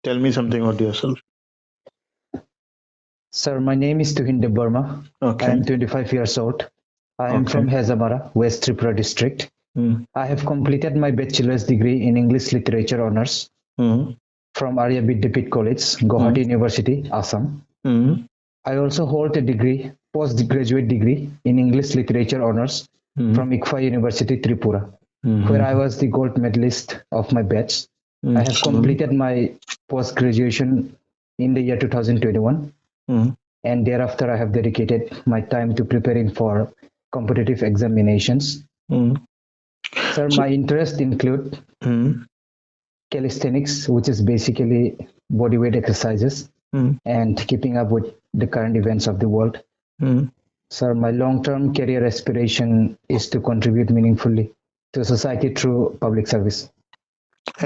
Tell me something about yourself. Sir, my name is Tuhinder Burma. I am Okay. 25 years old. I am Okay. from Hazamara, West Tripura district. Mm. I have completed my bachelor's degree in English Literature Honours Mm. from Arya Vidyapit College, Guwahati University, Assam. Mm. I also hold a degree, postgraduate degree in English Literature Honours from ICFA University, Tripura, where I was the gold medalist of my batch. I have completed my post-graduation in the year 2021. And thereafter, I have dedicated my time to preparing for competitive examinations. Sir, my interests include calisthenics, which is basically bodyweight exercises, and keeping up with the current events of the world. Sir, my long-term career aspiration is to contribute meaningfully to society through public service.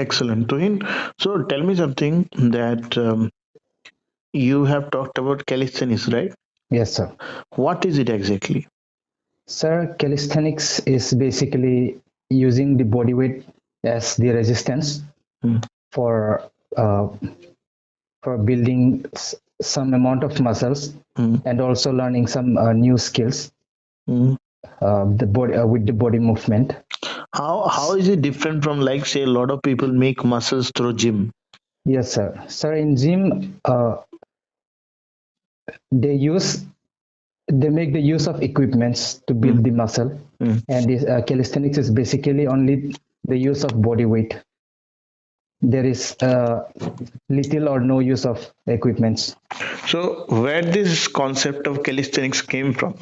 Excellent. Tuhin, so tell me something that you have talked about calisthenics, right? Yes, sir. What is it exactly? Sir, calisthenics is basically using the body weight as the resistance for building some amount of muscles and also learning some new skills the body with the body movement. How is it different from, like, say, a lot of people make muscles through gym? Yes, sir. Sir, in gym, they make the use of equipments to build the muscle, and this calisthenics is basically only the use of body weight. There is little or no use of equipments. So where this concept of calisthenics came from?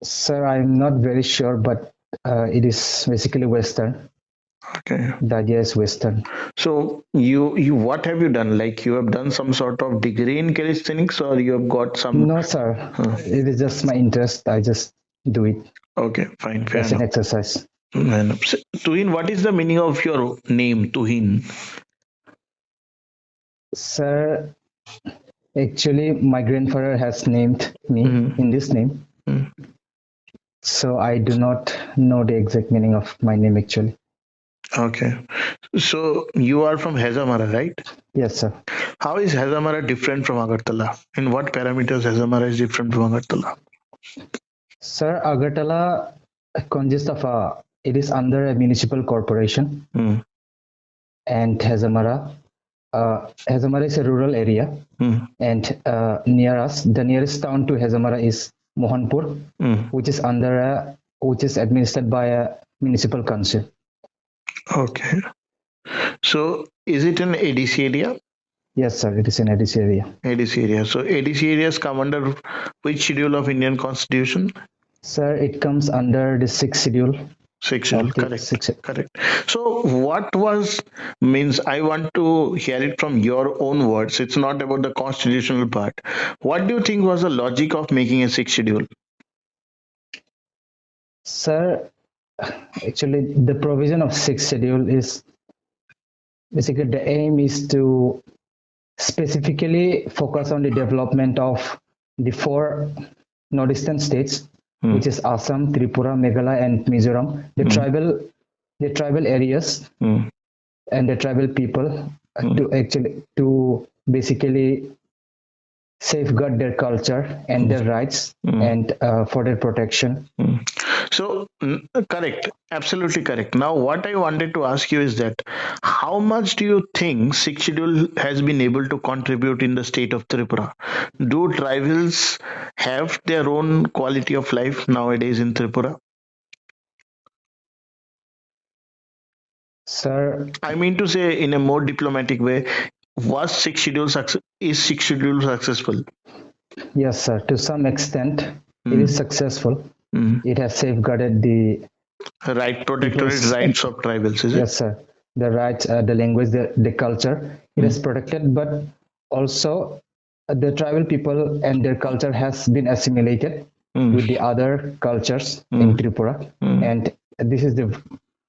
Sir, I'm not very sure, but it is basically Western. Okay. The idea is Western. So you what have you done? Like, you have done some sort of degree in calisthenics, or you have got some? No, sir. It is just my interest. I just do it. Okay, fine, fair as enough. An exercise. So, Tuhin, what is the meaning of your name, Tuhin? Sir, actually, my grandfather has named me in this name. So I do not know the exact meaning of my name actually. Okay. So you are from Hazamara, right? Yes, sir. How is Hazamara different from Agartala? In what parameters Hazamara is different from Agartala? Sir, Agartala consists of it is under a municipal corporation, and Hazamara is a rural area, and near us, the nearest town to Hazamara is Mohanpur, which is administered by a municipal council. Okay. So is it an ADC area? Yes, sir. It is an ADC area. ADC area. So ADC areas come under which schedule of Indian Constitution? Sir, it comes under the sixth schedule. Sixth schedule, correct. Correct. So what means, I want to hear it from your own words. It's not about the constitutional part. What do you think was the logic of making a sixth schedule? Sir, actually, the provision of sixth schedule is basically the aim is to specifically focus on the development of the four northeastern states, which is Assam, Tripura, Meghalaya, and Mizoram. The tribal areas and the tribal people to basically safeguard their culture and their rights and for their protection. So correct, absolutely correct. Now what I wanted to ask you is that how much do you think sixth schedule has been able to contribute in the state of Tripura? Do tribals have their own quality of life nowadays in Tripura? Sir, I mean to say, in a more diplomatic way, is sixth schedule successful? Yes, sir. To some extent, it is successful. It has safeguarded the protected rights of tribals, is it? Yes, sir. The rights, the language, the culture, it is protected, but also the tribal people and their culture has been assimilated with the other cultures in Tripura. And this is the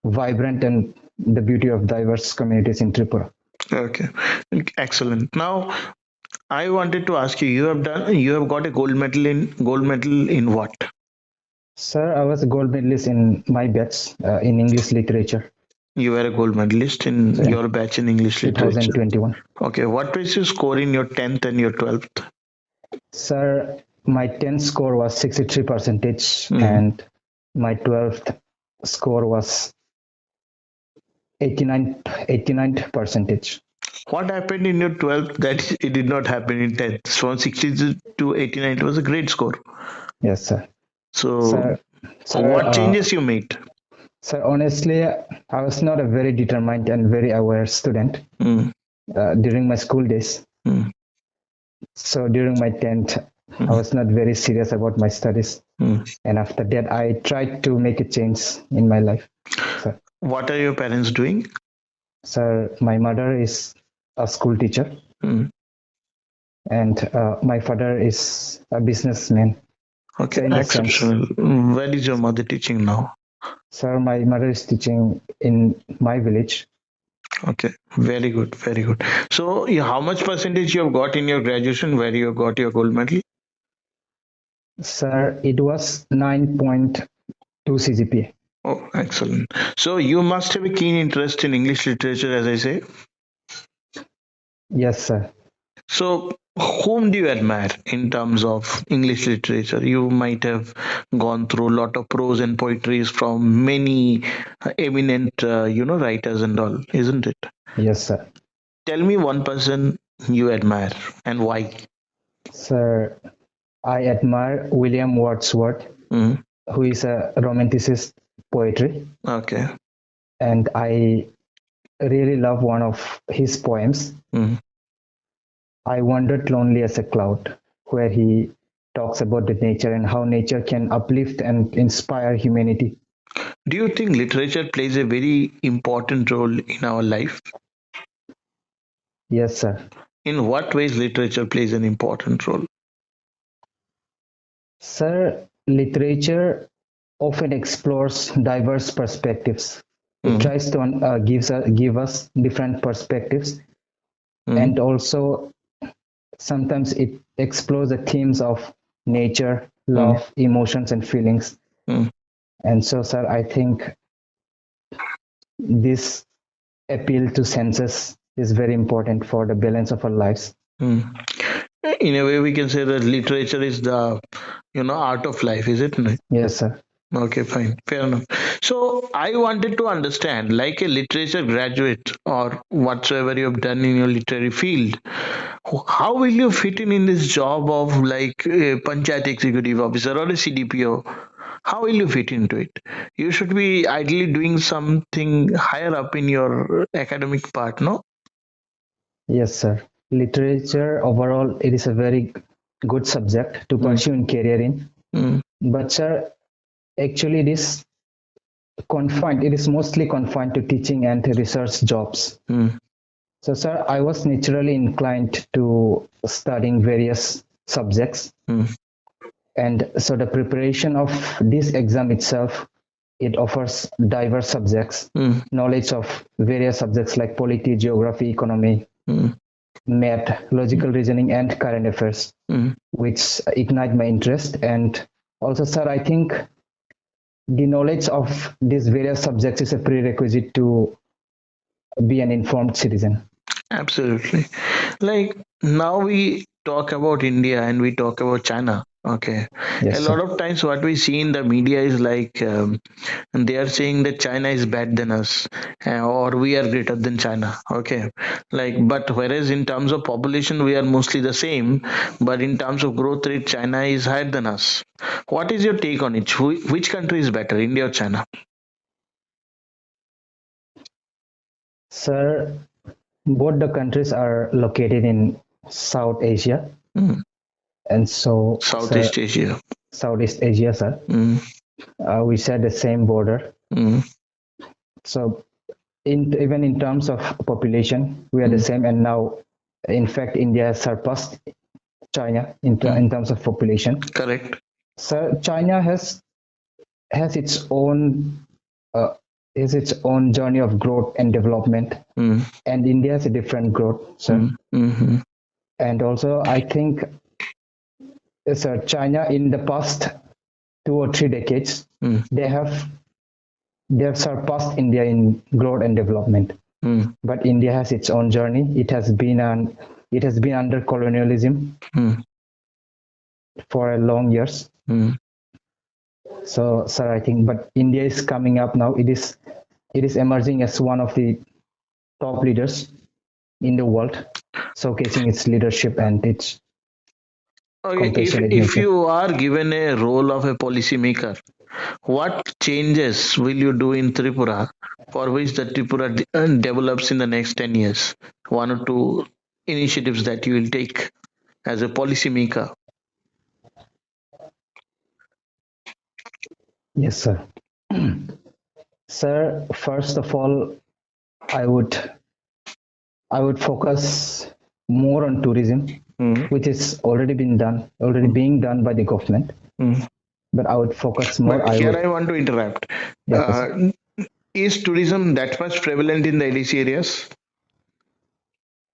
vibrant and the beauty of diverse communities in Tripura. Okay, excellent. Now, I wanted to ask you, you have got a gold medal in what? Sir, I was a gold medalist in my batch in English literature. You were a gold medalist in So, yeah, your batch in English literature. 2021. Okay, what was your score in your 10th and your 12th? Sir, my 10th score was 63 percentage, Mm. and my 12th score was 89 percentage. What happened in your 12th that it did not happen in 10th? From 60 to 89, it was a great score. Yes, sir. So, Sir, sir, what changes you made? sir, honestly, I was not a very determined and very aware student Mm. during my school days. Mm. So during my 10th, I Mm. was not very serious about my studies. Mm. And after that, I tried to make a change in my life. So, What are your parents doing? sir, my mother is a school teacher, Mm. and my father is a businessman. Okay, So in the sense, exceptional. Where is your mother teaching now? sir, my mother is teaching in my village. Okay, very good, very good. So, how much percentage you have got in your graduation where you got your gold medal? Sir, it was 9.2 CGPA. Oh, excellent. So, you must have a keen interest in English literature, as I say. Yes, sir. So, whom do you admire in terms of English literature? You might have gone through a lot of prose and poetries from many eminent, writers and all, isn't it? Yes, sir. Tell me one person you admire and why. Sir, I admire William Wordsworth, Mm. who is a romanticist poetry, Okay. and I really love one of his poems, Mm. I Wandered Lonely as a Cloud, where he talks about the nature and how nature can uplift and inspire humanity. Do you think literature plays a very important role in our life? Yes, sir. In what ways literature plays an important role? Sir, literature often explores diverse perspectives. It Mm. tries to give us different perspectives, Mm. and also sometimes it explores the themes of nature, Mm. love, emotions, and feelings. Mm. And so, sir, I think this appeal to senses is very important for the balance of our lives. Mm. In a way, we can say that literature is the art of life, is it not? Yes, sir. Okay, fine, fair enough. So I wanted to understand, like a literature graduate or whatsoever you have done in your literary field, how will you fit in this job of like a panchayat executive officer or a CDPO? How will you fit into it? You should be ideally doing something higher up in your academic part, no? Yes, sir. Literature overall, it is a very good subject to Mm. pursue in career in. Mm. But, sir, actually, it is mostly confined to teaching and research jobs. Mm. So, sir, I was naturally inclined to studying various subjects. Mm. And so the preparation of this exam itself, it offers diverse subjects, Mm. knowledge of various subjects like polity, geography, economy, Mm. math, logical reasoning, and current affairs, Mm. which ignite my interest. And also, sir, I think the knowledge of these various subjects is a prerequisite to be an informed citizen. Absolutely. Like now we talk about India and we talk about China. Okay. A Yes, lot sir. of times what we see in the media is like they are saying that China is better than us or we are greater than China. Okay. Like, but whereas in terms of population, we are mostly the same. But in terms of growth rate, China is higher than us. What is your take on it? Which country is better, India or China? Sir, both the countries are located in South Asia. Mm. And so, sir, Southeast Asia. Southeast Asia, sir, Mm. we share the same border. Mm. So, even in terms of population, we are the Mm. same. And now, in fact, India has surpassed China Mm. in terms of population. Correct. So, China has uh, its own journey of growth and development, Mm. and India has a different growth, sir. Mm. Mhm. And also, I think, sir, China in the past 2 or 3 decades, Mm. they have they have surpassed India in growth and development. Mm. But India has its own journey. It has been under colonialism Mm. for a long years. Mm. So, sir, I think, but India is coming up now. It is emerging as one of the top leaders in the world, showcasing its leadership and its Okay, compassionate if nature. you are given a role of a policymaker, what changes will you do in Tripura for which the Tripura develops in the next 10 years? One or two initiatives that you will take as a policymaker. Yes, sir. Sir, first of all, I would I would focus more on tourism, Mm. which is already being done by the government. Mm. But I would focus more. But I here would, I want to interrupt. yeah, okay, sir. Is tourism that much prevalent in the ADC areas?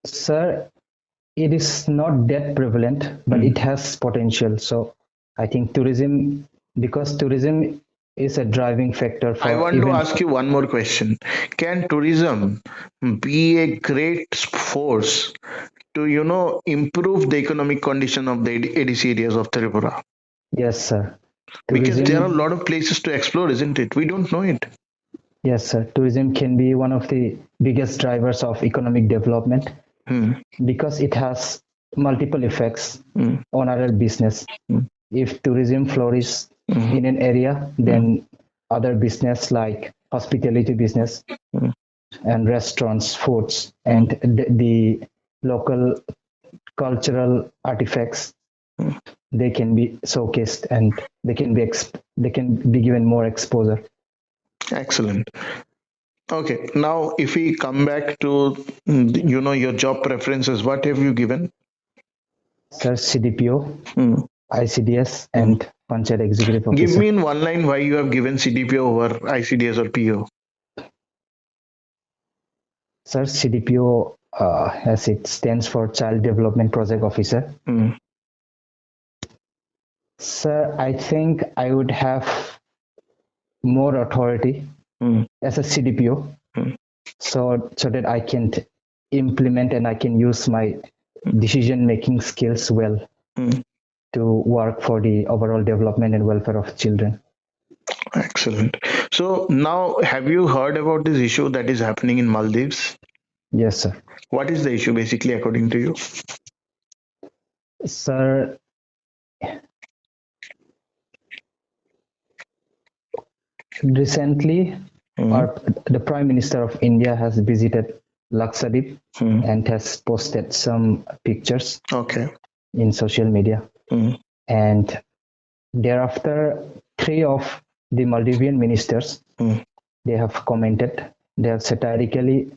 Sir, it is not that prevalent, but Mm. it has potential. So I think because tourism is a driving factor I for want to even, ask you one more question. Can tourism be a great force to, improve the economic condition of the ADC areas of Tripura? yes, sir. Because there are a Tourism, lot of places to explore, isn't it? We don't know it. yes, sir. Tourism can be one of the biggest drivers of economic development Hmm. because it has multiple effects Hmm. on our business. Hmm. If tourism flourishes Hmm. in an area, then other business like hospitality business Hmm. and restaurants, foods, and the local cultural artifacts, Hmm. they can be showcased and they can be given more exposure. Excellent. Okay, now if we come back to your job preferences, what have you given? Sir, CDPO, Hmm. ICDS, Hmm. and Panchayat Executive Give Officer. me in one line why you have given CDPO over ICDS or PO. Sir, CDPO, as it stands for Child Development Project Officer. Hmm. Sir, I think I would have more authority Hmm. as a CDPO, Hmm. so that I can implement and I can use my decision making skills well Hmm. to work for the overall development and welfare of children. Excellent. So now, have you heard about this issue that is happening in Maldives? Yes, sir. What is the issue basically, according to you? Sir, recently, Hmm. our the Prime Minister of India has visited Lakshadweep Hmm. and has posted some pictures Okay. in social media. Hmm. And thereafter, three of the Maldivian ministers Hmm. they have commented. They have satirically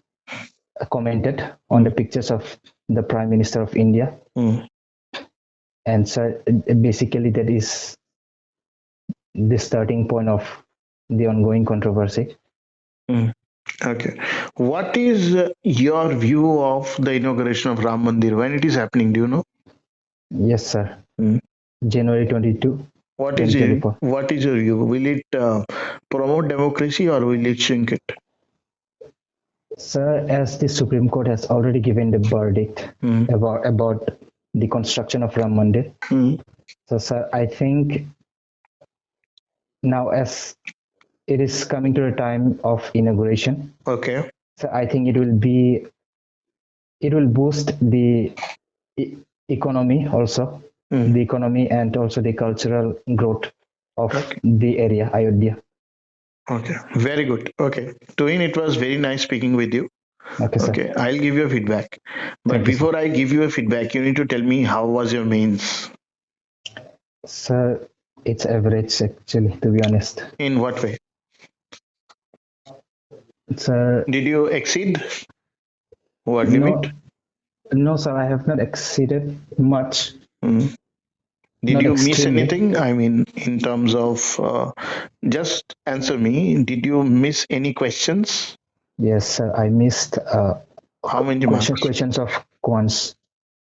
commented on the Hmm. pictures of the Prime Minister of India. Hmm. And so basically, that is the starting point of the ongoing controversy. Hmm. Okay. What is your view of the inauguration of Ram Mandir? When it is happening, do you know? Yes, sir. Hmm. January 22, What is it? 2024. What is your view? Will it promote democracy or will it shrink it? Sir, as the Supreme Court has already given the verdict Hmm. about the construction of Ram Mandir, Hmm. so sir, I think now as it is coming to the time of inauguration, Okay. so I think it will boost the e- economy also, Hmm. the economy and also the cultural growth of Okay. the area, Ayodhya. Okay. Very good. Okay. Twin, it was very nice speaking with you. Okay, sir. Okay. I'll give you a feedback. But Thank you, sir. before I give you a feedback, you need to tell me how was your mains? Sir, it's average actually, to be honest. In what way? Sir, Did you exceed word limit? no, no, sir, I have not exceeded much, Hmm. Did not you miss extremely. anything? I mean, in terms of, just answer me. Did you miss any questions? Yes, sir, I missed How many marks? questions of quants.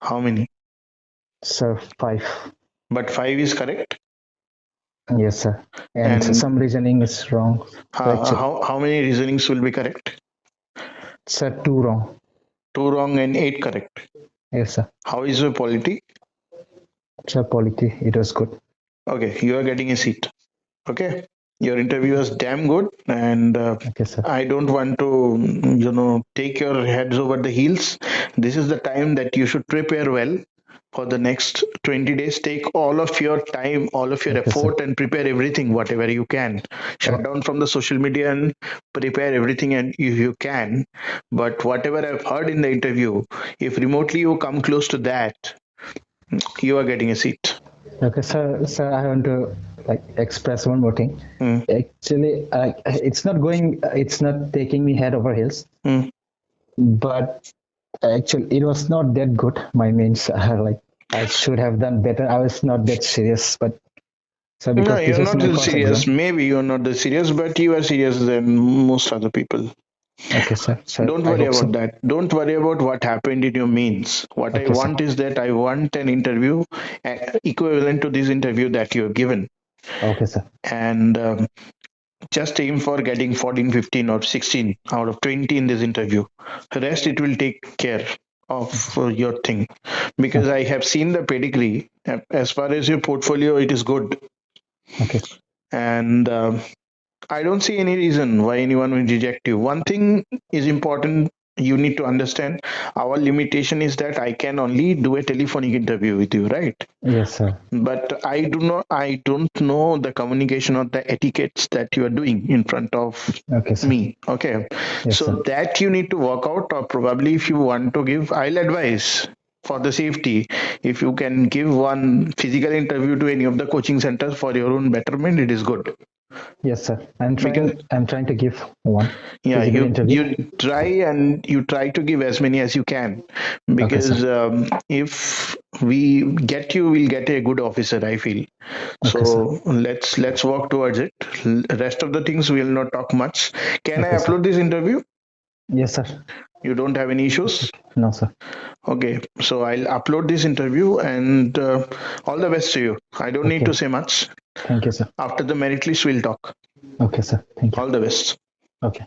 How many? Sir, five. But five is correct. Yes, sir. And And some reasoning is wrong. So actually, how many reasonings will be correct? sir, two wrong. Two wrong and eight correct. Yes, sir. How is your polity? Sir, polity, it was good. Okay, you are getting a seat. Okay, your interview was damn good, and Okay, sir. I don't want to, take your heads over the heels. This is the time that you should prepare well for the next 20 days. Take all of your time, all of your Okay, sir. effort, and prepare everything, whatever you can. Shut down from the social media and prepare everything, and if you can. But whatever I've heard in the interview, if remotely you come close to that, you are getting a seat. Okay, sir. Sir, I want to like express one more thing. Mm, Actually, it's not going. It's not taking me head over heels. mm. But actually, it was not that good. My means, like I should have done better. I was not that serious, but so No, because this you're is not my that first serious. exam. Maybe you're not that serious, but you are serious than most other people. Okay, sir. So Don't I worry hope about so. that. Don't worry about what happened in your means. What I Okay, sir. want is that I want an interview equivalent to this interview that you have given. Okay, sir. And just aim for getting 14, 15, or 16 out of 20 in this interview. The rest, it will take care of your thing. Because Okay. I have seen the pedigree. As far as your portfolio, it is good. Okay. And I don't see any reason why anyone will reject you. One thing is important, you need to understand. Our limitation is that I can only do a telephonic interview with you, right? Yes, sir. But I don't know the communication or the etiquettes that you are doing in front of Okay, sir. me. Okay. Yes, So sir. that you need to work out, or probably if you want to give, I'll advise for the safety. If you can give one physical interview to any of the coaching centers for your own betterment, it is good. Yes, sir. I'm Because trying. I'm trying to give one yeah, physical interview. you try to give as many as you can, Okay, sir. because if we get you, we'll get a good officer, I feel. Okay, sir. So let's work towards it. Rest of the things we'll not talk much. Can I Okay, sir. upload this interview? Yes, sir. You don't have any issues? No, sir. Okay, so I'll upload this interview, and all the best to you. I don't need Okay. to say much. Thank you, sir. After the merit list, we'll talk. Okay, sir. Thank you. All the best. Okay.